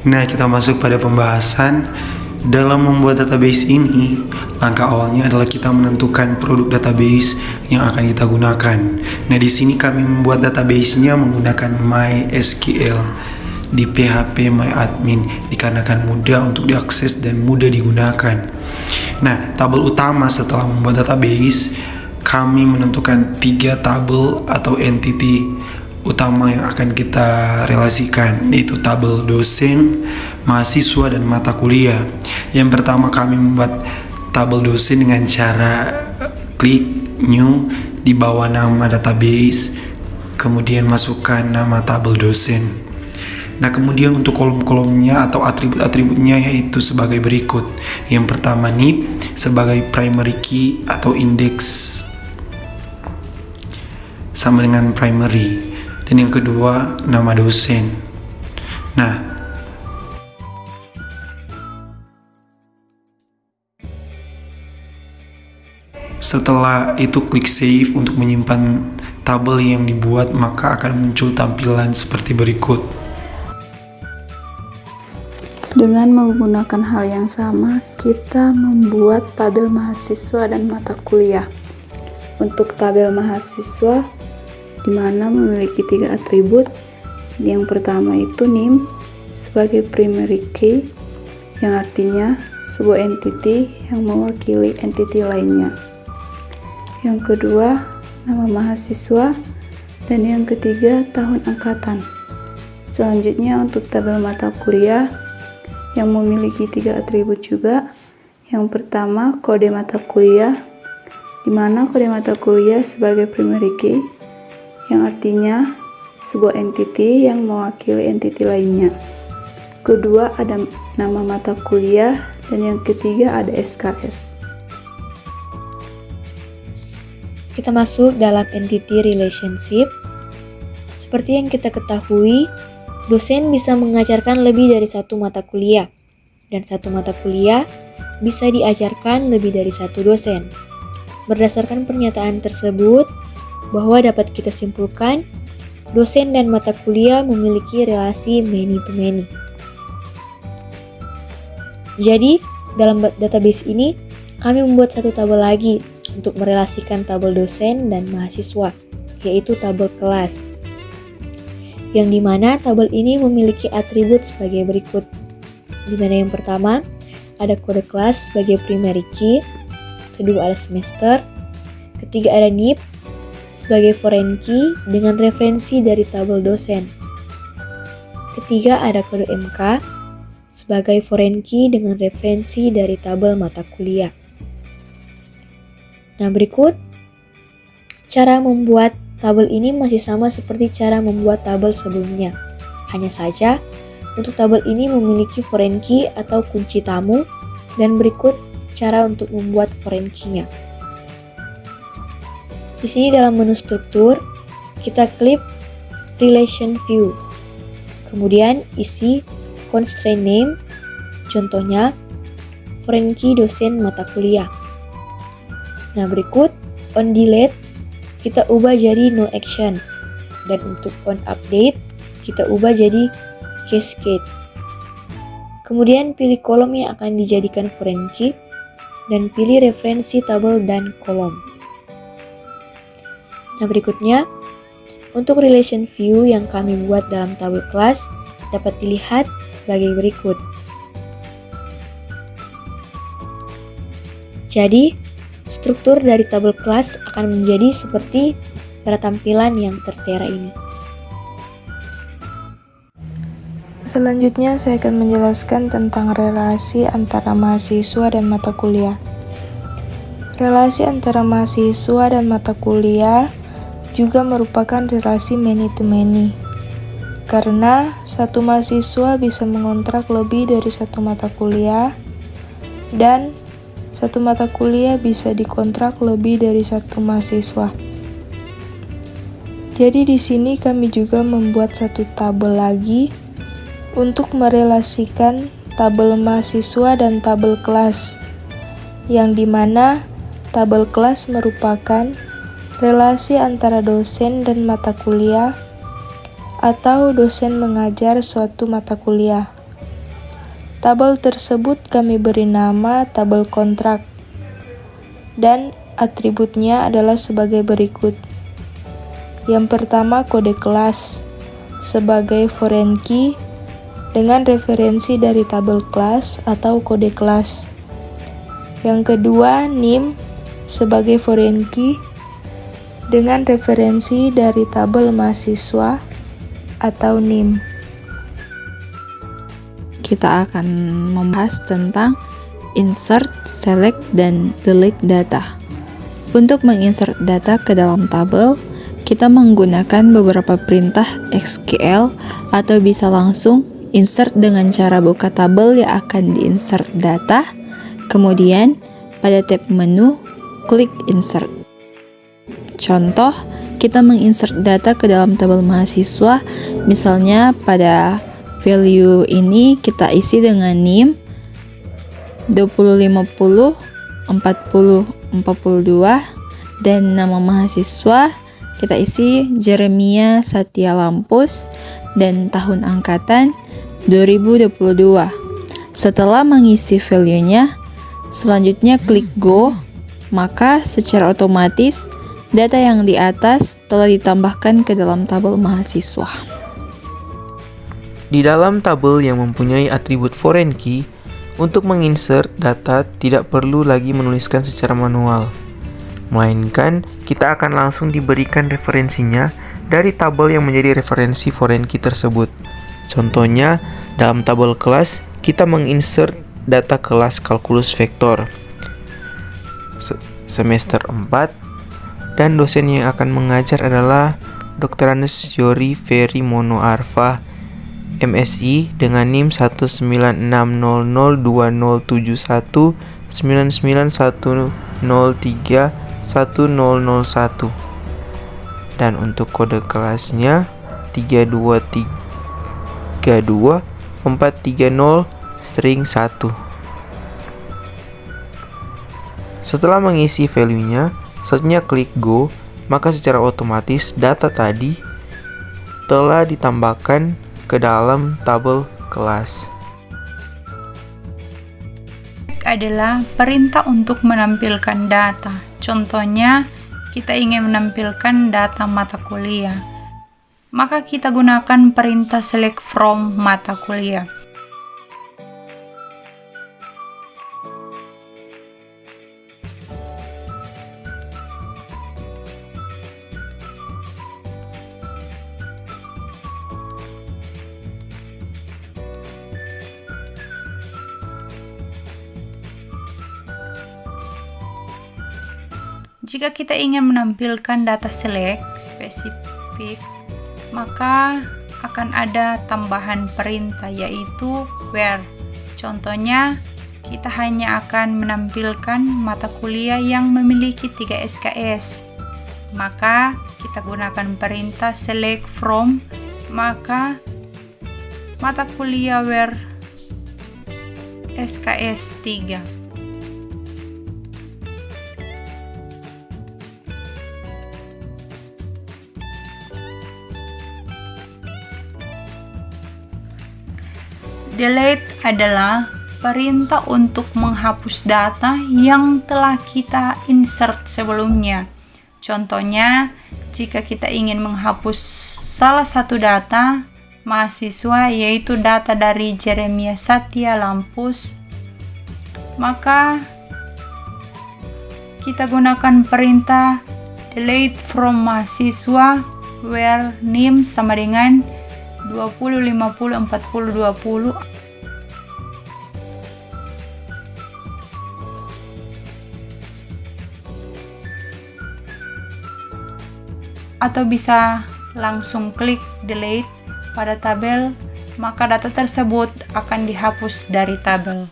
Nah, kita masuk pada pembahasan. Dalam membuat database ini, langkah awalnya adalah kita menentukan produk database yang akan kita gunakan. Nah, di sini kami membuat database-nya menggunakan MySQL di PHP MyAdmin dikarenakan mudah untuk diakses dan mudah digunakan. Nah, tabel utama setelah membuat database, kami menentukan 3 tabel atau entity utama yang akan kita relasikan, yaitu tabel dosen, mahasiswa, dan mata kuliah. Yang pertama, kami membuat tabel dosen dengan cara klik new di bawah nama database, kemudian masukkan nama tabel dosen. Nah, kemudian untuk kolom-kolomnya atau atribut-atributnya yaitu sebagai berikut. Yang pertama, NIP sebagai primary key atau index sama dengan primary. Dan yang kedua, nama dosen. Nah, setelah itu klik save untuk menyimpan tabel yang dibuat, maka akan muncul tampilan seperti berikut. Dengan menggunakan hal yang sama, kita membuat tabel mahasiswa dan mata kuliah. Untuk tabel mahasiswa, di mana memiliki 3 atribut. Yang pertama itu name sebagai primary key, yang artinya sebuah entity yang mewakili entity lainnya. Yang kedua, nama mahasiswa, dan yang ketiga, tahun angkatan. Selanjutnya untuk tabel mata kuliah yang memiliki 3 atribut juga. Yang pertama, kode mata kuliah, di mana kode mata kuliah sebagai primary key, yang artinya sebuah entity yang mewakili entity lainnya. Kedua, ada nama mata kuliah, dan yang ketiga ada SKS. Kita masuk dalam entity relationship. Seperti yang kita ketahui, dosen bisa mengajarkan lebih dari 1 mata kuliah, dan 1 mata kuliah bisa diajarkan lebih dari 1 dosen. Berdasarkan pernyataan tersebut, bahwa dapat kita simpulkan, dosen dan mata kuliah memiliki relasi many to many. Jadi, dalam database ini, kami membuat 1 tabel lagi untuk merelasikan tabel dosen dan mahasiswa, yaitu tabel kelas. Yang dimana tabel ini memiliki atribut sebagai berikut. Dimana yang pertama, ada kode kelas sebagai primary key, kedua ada semester, ketiga ada NIP, sebagai foreign key dengan referensi dari tabel dosen. Ketiga ada kode MK sebagai foreign key dengan referensi dari tabel mata kuliah. Nah, berikut cara membuat tabel ini masih sama seperti cara membuat tabel sebelumnya. Hanya saja untuk tabel ini memiliki foreign key atau kunci tamu, dan berikut cara untuk membuat foreign key-nya. Di sini dalam menu struktur, kita klik relation view. Kemudian isi constraint name, contohnya foreign key dosen mata kuliah. Nah, berikut on delete kita ubah jadi no action, dan untuk on update kita ubah jadi cascade. Kemudian pilih kolom yang akan dijadikan foreign key dan pilih referensi tabel dan kolom. Nah, berikutnya, untuk relation view yang kami buat dalam tabel kelas dapat dilihat sebagai berikut. Jadi, struktur dari tabel kelas akan menjadi seperti pada tampilan yang tertera ini. Selanjutnya, saya akan menjelaskan tentang relasi antara mahasiswa dan mata kuliah. Relasi antara mahasiswa dan mata kuliah juga merupakan relasi many to many, karena satu mahasiswa bisa mengontrak lebih dari 1 mata kuliah, dan 1 mata kuliah bisa dikontrak lebih dari 1 mahasiswa. Jadi di sini kami juga membuat 1 tabel lagi untuk merelasikan tabel mahasiswa dan tabel kelas, yang dimana tabel kelas merupakan relasi antara dosen dan mata kuliah, atau dosen mengajar suatu mata kuliah, Tabel tersebut kami beri nama tabel kontrak, dan atributnya adalah sebagai berikut. Yang pertama, kode kelas sebagai foreign key dengan referensi dari tabel kelas atau kode kelas. Yang kedua, NIM sebagai foreign key dengan referensi dari tabel mahasiswa atau NIM. Kita akan membahas tentang insert, select, dan delete data. Untuk menginsert data ke dalam tabel, kita menggunakan beberapa perintah SQL atau bisa langsung insert dengan cara buka tabel yang akan diinsert data, kemudian pada tab menu, klik insert. Contoh, kita menginsert data ke dalam tabel mahasiswa, misalnya pada value ini kita isi dengan NIM 2050 4042 dan nama mahasiswa kita isi Jeremia Satya Lampus dan tahun angkatan 2022. Setelah mengisi value-nya, selanjutnya klik go, maka secara otomatis data yang di atas telah ditambahkan ke dalam tabel mahasiswa. Di dalam tabel yang mempunyai atribut foreign key, untuk menginsert data tidak perlu lagi menuliskan secara manual, melainkan kita akan langsung diberikan referensinya dari tabel yang menjadi referensi foreign key tersebut. Contohnya, dalam tabel kelas, kita menginsert data kelas kalkulus vektor semester 4 dan dosen yang akan mengajar adalah Dr. Anes Yori Ferry Mono Arfa MSI dengan NIM 19600202199103101 dan untuk kode kelasnya 3232430 string 1. Setelah mengisi value-nya, selanjutnya klik go, maka secara otomatis data tadi telah ditambahkan ke dalam tabel kelas. Adalah perintah untuk menampilkan data. Contohnya, kita ingin menampilkan data mata kuliah. Maka kita gunakan perintah select from mata kuliah. Jika kita ingin menampilkan data select spesifik, maka akan ada tambahan perintah yaitu where. Contohnya, kita hanya akan menampilkan mata kuliah yang memiliki 3 SKS. Maka kita gunakan perintah select from, maka mata kuliah where SKS 3. Delete adalah perintah untuk menghapus data yang telah kita insert sebelumnya. Contohnya, jika kita ingin menghapus salah satu data mahasiswa, yaitu data dari Jeremia Satya Lampus, maka kita gunakan perintah delete from mahasiswa where NIM sama dengan 20504020 atau bisa langsung klik delete pada tabel, maka data tersebut akan dihapus dari tabel.